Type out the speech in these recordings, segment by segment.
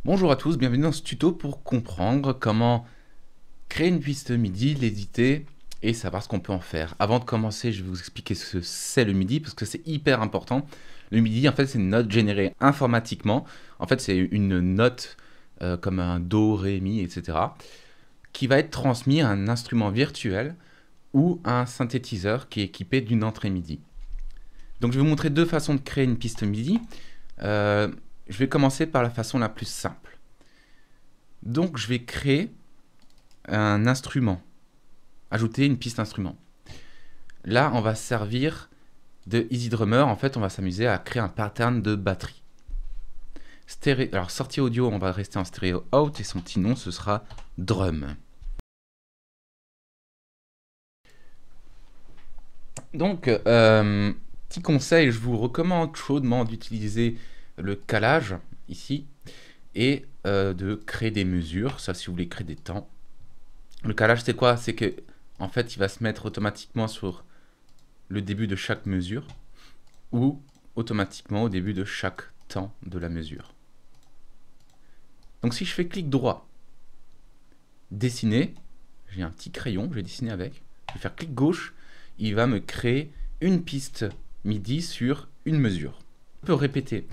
Bonjour à tous, bienvenue dans ce tuto pour comprendre comment créer une piste MIDI, l'éditer et savoir ce qu'on peut en faire. Avant de commencer, je vais vous expliquer ce que c'est le MIDI parce que c'est hyper important. Le MIDI, en fait, c'est une note générée informatiquement. En fait, c'est une note comme un Do, Ré, Mi, etc. qui va être transmise à un instrument virtuel ou à un synthétiseur qui est équipé d'une entrée MIDI. Donc, je vais vous montrer deux façons de créer une piste MIDI. Je vais commencer par la façon la plus simple. Donc, je vais créer un instrument, ajouter une piste instrument. Là, on va servir de EasyDrummer. En fait, on va s'amuser à créer un pattern de batterie. Alors, sortie audio, on va rester en stéréo out et son petit nom, ce sera drum. Donc, petit conseil, je vous recommande chaudement d'utiliser le calage ici et de créer des mesures. Ça, si vous voulez créer des temps. Le calage, c'est quoi? C'est que, en fait, il va se mettre automatiquement sur le début de chaque mesure ou automatiquement au début de chaque temps de la mesure. Donc, si je fais clic droit, dessiner, j'ai un petit crayon, je vais dessiner avec. Je vais faire clic gauche, il va me créer une piste MIDI sur une mesure. Je peux répéter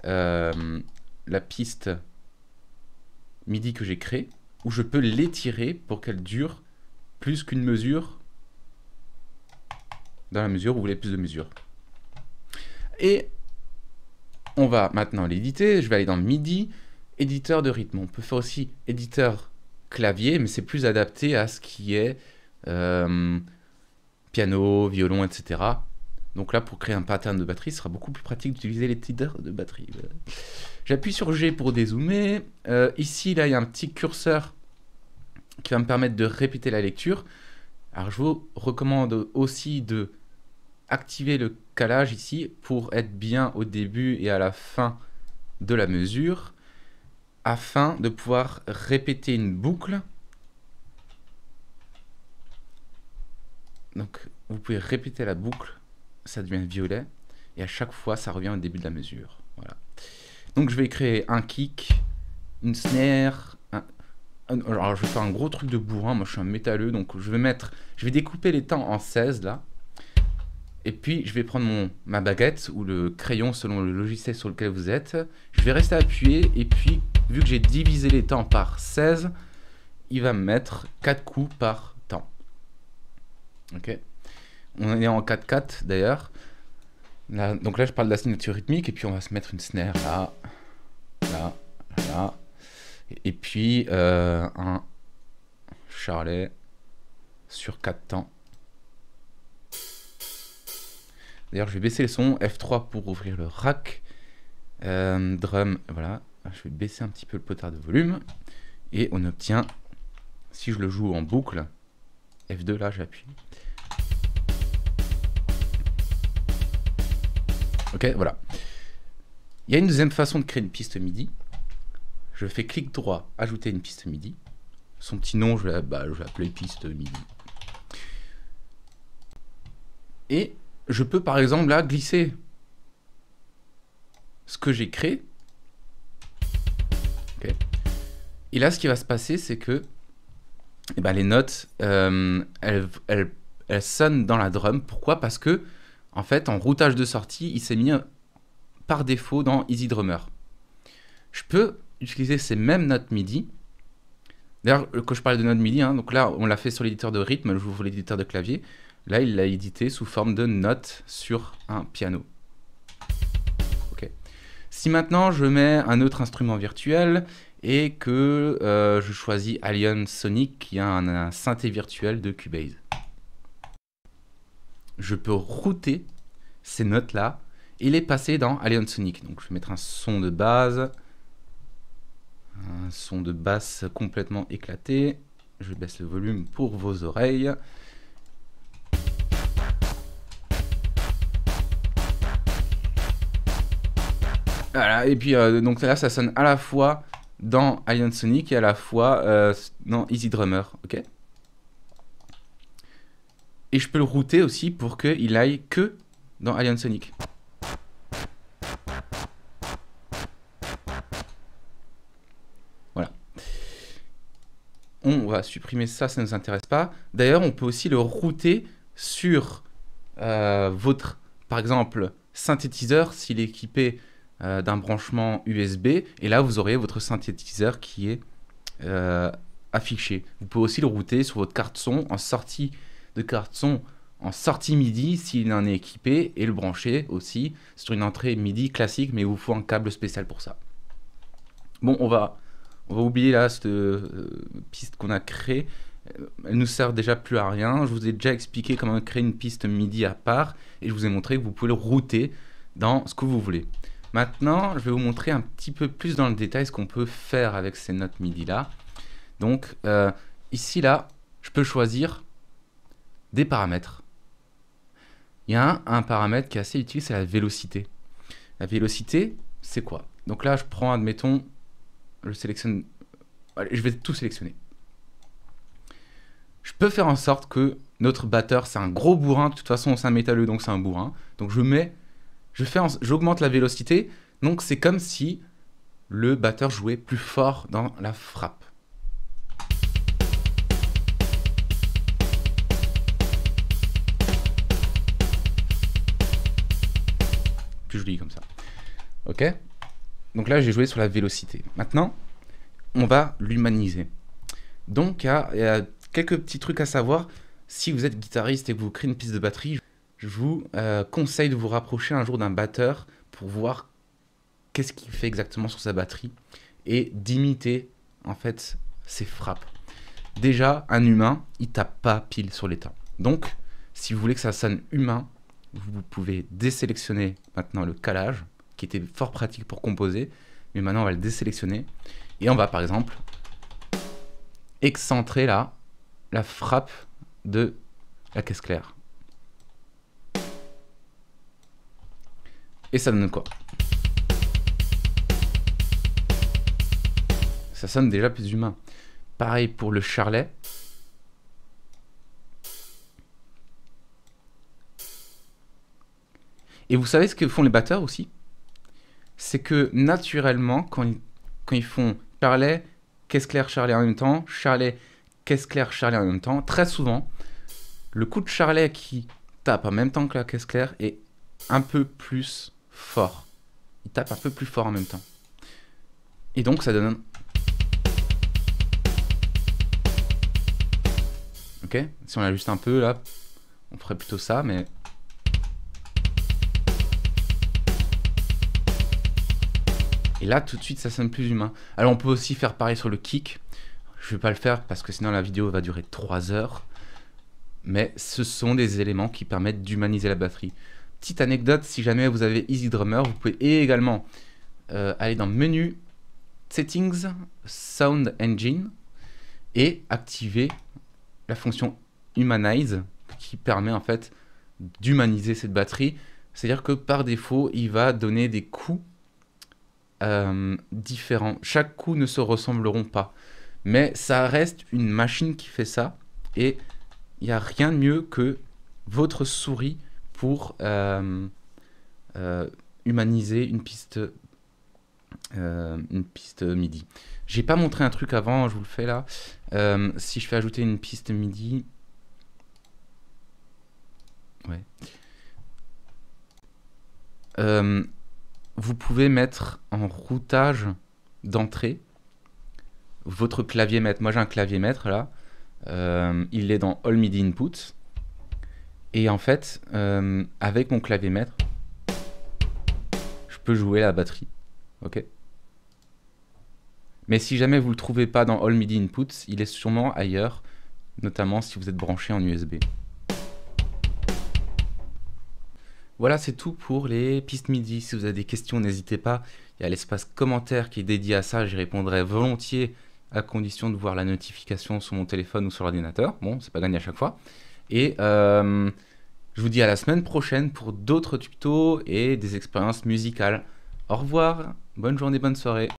la piste MIDI que j'ai créée, ou je peux l'étirer pour qu'elle dure plus qu'une mesure dans la mesure où vous voulez plus de mesures. Et on va maintenant l'éditer. Je vais aller dans MIDI, éditeur de rythme. On peut faire aussi éditeur clavier, mais c'est plus adapté à ce qui est piano, violon, etc. Donc là, pour créer un pattern de batterie, ce sera beaucoup plus pratique d'utiliser l'éditeur de batterie. J'appuie sur G pour dézoomer. Ici, là, il y a un petit curseur qui va me permettre de répéter la lecture. Alors, je vous recommande aussi de activer le calage ici pour être bien au début et à la fin de la mesure afin de pouvoir répéter une boucle. Donc, vous pouvez répéter la boucle, ça devient violet et à chaque fois, ça revient au début de la mesure. Voilà. Donc, je vais créer un kick, une snare. Alors, je vais faire un gros truc de bourrin. Moi, je suis un métalleux, donc je vais découper les temps en 16 là. Et puis, je vais prendre ma baguette ou le crayon selon le logiciel sur lequel vous êtes. Je vais rester appuyé. Et puis, vu que j'ai divisé les temps par 16, il va me mettre 4 coups par temps. Ok. On est en 4-4 d'ailleurs. Donc là, je parle de la signature rythmique. Et puis, on va se mettre une snare là, là, là. Et puis, un charlet sur 4 temps. D'ailleurs, je vais baisser le son, F3 pour ouvrir le rack. Drum, voilà. Je vais baisser un petit peu le potard de volume. Et on obtient, si je le joue en boucle, F2, là, j'appuie. Ok, voilà. Il y a une deuxième façon de créer une piste MIDI. Je fais clic droit, ajouter une piste MIDI. Son petit nom, je vais l'appeler piste MIDI. Et je peux par exemple là glisser ce que j'ai créé. Okay. Et là, ce qui va se passer, c'est que les notes, elles sonnent dans la drum. Pourquoi? Parce que, en fait, en routage de sortie, il s'est mis par défaut dans EasyDrummer. Je peux utiliser ces mêmes notes MIDI. D'ailleurs, quand je parle de notes MIDI, donc là, on l'a fait sur l'éditeur de rythme, j'ouvre l'éditeur de clavier. Là, il l'a édité sous forme de notes sur un piano. Okay. Si maintenant je mets un autre instrument virtuel et que je choisis Alien Sonic, qui a un synthé virtuel de Cubase, je peux router ces notes-là et les passer dans Alien Sonic. Donc je vais mettre un son de base, un son de basse complètement éclaté. Je baisse le volume pour vos oreilles. Voilà, et puis donc là ça sonne à la fois dans Alien Sonic et à la fois dans EasyDrummer, ok. Et je peux le router aussi pour qu'il aille que dans Alien Sonic. on va supprimer ça, ça ne nous intéresse pas. D'ailleurs, on peut aussi le router sur votre, par exemple, synthétiseur, s'il est équipé d'un branchement USB. Et là, vous aurez votre synthétiseur qui est affiché. Vous pouvez aussi le router sur votre carte son en sortie de carte son, en sortie MIDI s'il en est équipé, et le brancher aussi sur une entrée MIDI classique, mais il vous faut un câble spécial pour ça. Bon, on va oublier là cette piste qu'on a créée. Elle nous sert déjà plus à rien. Je vous ai déjà expliqué comment créer une piste MIDI à part, et je vous ai montré que vous pouvez le router dans ce que vous voulez. Maintenant, je vais vous montrer un petit peu plus dans le détail ce qu'on peut faire avec ces notes MIDI là. Donc ici là, je peux choisir des paramètres. Il y a un paramètre qui est assez utile, c'est la vélocité. La vélocité, c'est quoi? Donc là, je prends, admettons, je sélectionne, allez, je vais tout sélectionner. Je peux faire en sorte que notre batteur, c'est un gros bourrin, de toute façon c'est un métalleux, donc c'est un bourrin. Donc j'augmente la vélocité, donc c'est comme si le batteur jouait plus fort dans la frappe. Plus joli comme ça. Ok? Donc là, j'ai joué sur la vélocité. Maintenant, on va l'humaniser. Donc, il y a quelques petits trucs à savoir. Si vous êtes guitariste et que vous créez une piste de batterie, je vous conseille de vous rapprocher un jour d'un batteur pour voir qu'est-ce qu'il fait exactement sur sa batterie et d'imiter en fait ses frappes. Déjà, un humain, il tape pas pile sur les temps. Donc, si vous voulez que ça sonne humain, vous pouvez désélectionner maintenant le calage, qui était fort pratique pour composer, mais maintenant on va le désélectionner, et on va par exemple excentrer là la frappe de la caisse claire. Et ça donne quoi? Ça sonne déjà plus humain. Pareil pour le charlet. Et vous savez ce que font les batteurs aussi? C'est que naturellement, quand ils font charlet, caisse claire, charlet en même temps, charlet, caisse claire, charlet en même temps, très souvent, le coup de charlet qui tape en même temps que la caisse claire est un peu plus fort. Il tape un peu plus fort en même temps. Et donc ça donne... Ok? Si on ajuste un peu là, on ferait plutôt ça, mais... Et là, tout de suite, ça sonne plus humain. Alors, on peut aussi faire pareil sur le kick. Je vais pas le faire parce que sinon la vidéo va durer 3 heures. Mais ce sont des éléments qui permettent d'humaniser la batterie. Petite anecdote, si jamais vous avez EasyDrummer, vous pouvez également aller dans Menu, Settings, Sound Engine et activer la fonction Humanize qui permet en fait d'humaniser cette batterie. C'est-à-dire que par défaut, il va donner des coups différents. Chaque coup ne se ressembleront pas. Mais ça reste une machine qui fait ça. Et il n'y a rien de mieux que votre souris pour humaniser une piste MIDI. J'ai pas montré un truc avant, je vous le fais là. Si je fais ajouter une piste MIDI... Ouais. Vous pouvez mettre en routage d'entrée votre clavier maître. Moi j'ai un clavier maître là, il est dans All MIDI Input, et en fait avec mon clavier maître je peux jouer la batterie, ok. Mais si jamais vous le trouvez pas dans All MIDI Input, il est sûrement ailleurs, notamment si vous êtes branché en USB. Voilà, c'est tout pour les pistes MIDI. Si vous avez des questions, n'hésitez pas. Il y a l'espace commentaire qui est dédié à ça. J'y répondrai volontiers à condition de voir la notification sur mon téléphone ou sur l'ordinateur. Bon, c'est pas gagné à chaque fois. Et je vous dis à la semaine prochaine pour d'autres tutos et des expériences musicales. Au revoir, bonne journée, bonne soirée.